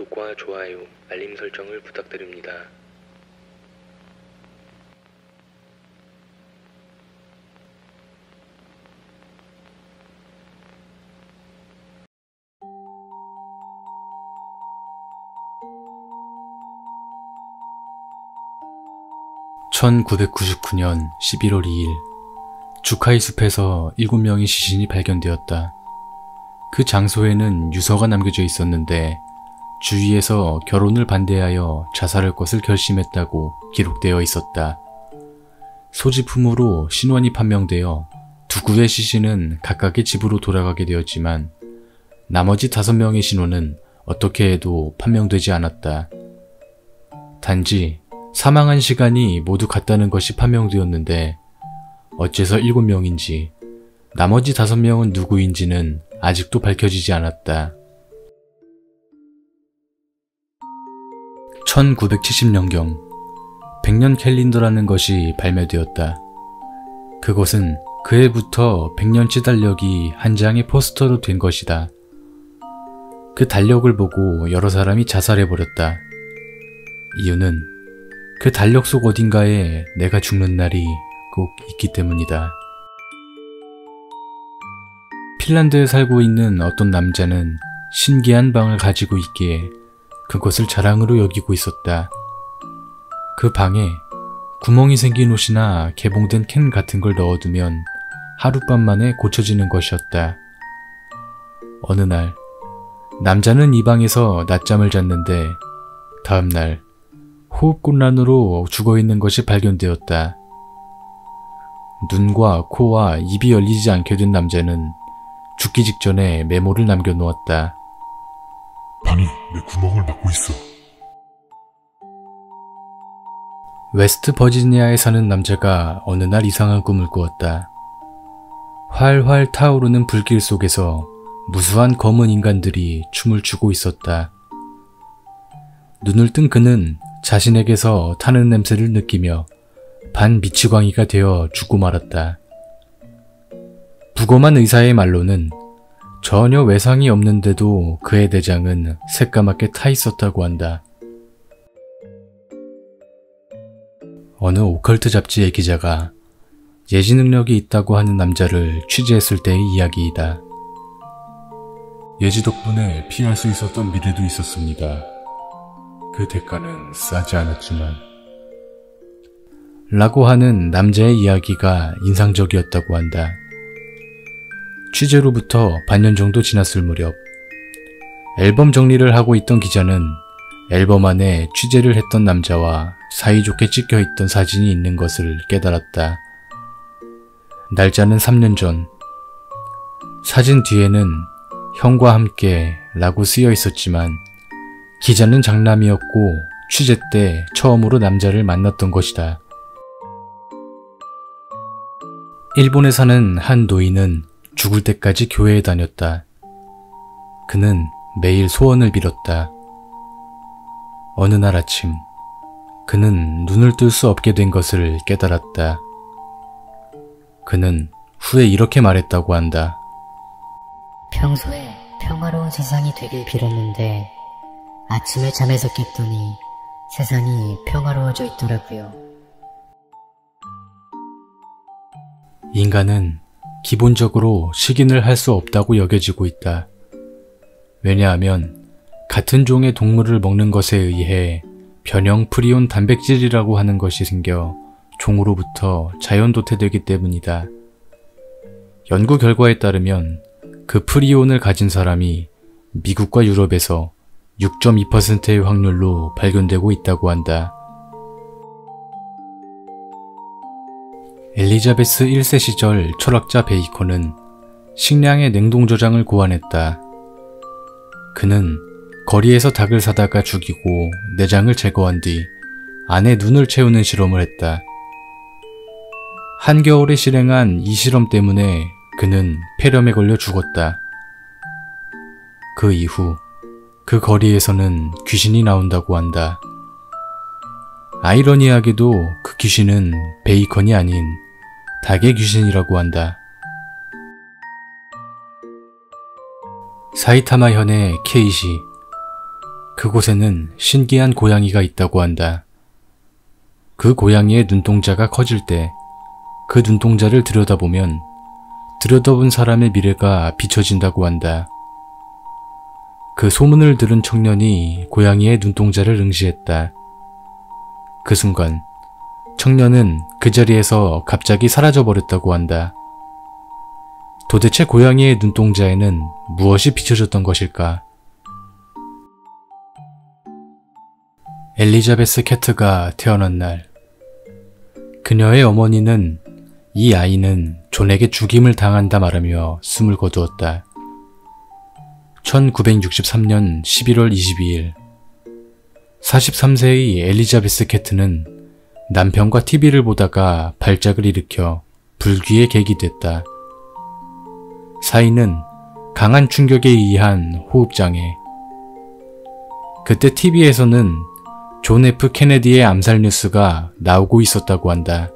구독과 좋아요, 알림 설정을 부탁드립니다. (1999년 11월 2일) 주카이 숲에서 7명의 시신이 발견되었다. 그 장소에는 유서가 남겨져 있었는데 주위에서 결혼을 반대하여 자살할 것을 결심했다고 기록되어 있었다. 소지품으로 신원이 판명되어 두 구의 시신은 각각의 집으로 돌아가게 되었지만 나머지 5명의 신원은 어떻게 해도 판명되지 않았다. 단지 사망한 시간이 모두 같다는 것이 판명되었는데 어째서 7명인지 나머지 5명은 누구인지는 아직도 밝혀지지 않았다. 1970년경 100년 캘린더라는 것이 발매되었다. 그것은 그 해부터 100년치 달력이 한 장의 포스터로 된 것이다. 그 달력을 보고 여러 사람이 자살해버렸다. 이유는 그 달력 속 어딘가에 내가 죽는 날이 꼭 있기 때문이다. 핀란드에 살고 있는 어떤 남자는 신기한 방을 가지고 있기에 그것을 자랑으로 여기고 있었다. 그 방에 구멍이 생긴 옷이나 개봉된 캔 같은 걸 넣어두면 하룻밤 만에 고쳐지는 것이었다. 어느 날 남자는 이 방에서 낮잠을 잤는데 다음날 호흡곤란으로 죽어있는 것이 발견되었다. 눈과 코와 입이 열리지 않게 된 남자는 죽기 직전에 메모를 남겨놓았다. 방이 내 구멍을 막고 있어. 웨스트 버지니아에 사는 남자가 어느 날 이상한 꿈을 꾸었다. 활활 타오르는 불길 속에서 무수한 검은 인간들이 춤을 추고 있었다. 눈을 뜬 그는 자신에게서 타는 냄새를 느끼며 반미치광이가 되어 죽고 말았다. 부검한 의사의 말로는 전혀 외상이 없는데도 그의 내장은 새까맣게 타 있었다고 한다. 어느 오컬트 잡지의 기자가 예지 능력이 있다고 하는 남자를 취재했을 때의 이야기이다. 예지 덕분에 피할 수 있었던 미래도 있었습니다. 그 대가는 싸지 않았지만 라고 하는 남자의 이야기가 인상적이었다고 한다. 취재로부터 반년 정도 지났을 무렵 앨범 정리를 하고 있던 기자는 앨범 안에 취재를 했던 남자와 사이좋게 찍혀있던 사진이 있는 것을 깨달았다. 날짜는 3년 전. 사진 뒤에는 형과 함께 라고 쓰여 있었지만 기자는 장남이었고 취재 때 처음으로 남자를 만났던 것이다. 일본에 사는 한 노인은 죽을 때까지 교회에 다녔다. 그는 매일 소원을 빌었다. 어느 날 아침 그는 눈을 뜰 수 없게 된 것을 깨달았다. 그는 후에 이렇게 말했다고 한다. 평소에 평화로운 세상이 되길 빌었는데 아침에 잠에서 깼더니 세상이 평화로워져 있더라고요. 인간은 기본적으로 식인을 할 수 없다고 여겨지고 있다. 왜냐하면 같은 종의 동물을 먹는 것에 의해 변형 프리온 단백질이라고 하는 것이 생겨 종으로부터 자연 도태되기 때문이다. 연구 결과에 따르면 그 프리온을 가진 사람이 미국과 유럽에서 6.2%의 확률로 발견되고 있다고 한다. 엘리자베스 1세 시절 철학자 베이컨은 식량의 냉동 저장을 고안했다. 그는 거리에서 닭을 사다가 죽이고 내장을 제거한 뒤 안에 눈을 채우는 실험을 했다. 한겨울에 실행한 이 실험 때문에 그는 폐렴에 걸려 죽었다. 그 이후 그 거리에서는 귀신이 나온다고 한다. 아이러니하게도 그 귀신은 베이컨이 아닌 닭의 귀신이라고 한다. 사이타마 현의 케이시. 그곳에는 신기한 고양이가 있다고 한다. 그 고양이의 눈동자가 커질 때 그 눈동자를 들여다보면 들여다본 사람의 미래가 비춰진다고 한다. 그 소문을 들은 청년이 고양이의 눈동자를 응시했다. 그 순간 청년은 그 자리에서 갑자기 사라져버렸다고 한다. 도대체 고양이의 눈동자에는 무엇이 비춰졌던 것일까? 엘리자베스 캐트가 태어난 날, 그녀의 어머니는 이 아이는 존에게 죽임을 당한다 말하며 숨을 거두었다. 1963년 11월 22일, 43세의 엘리자베스 캐트는 남편과 TV를 보다가 발작을 일으켜 불귀에 객이 됐다. 사인은 강한 충격에 의한 호흡장애. 그때 TV에서는 존 F 케네디의 암살 뉴스가 나오고 있었다고 한다.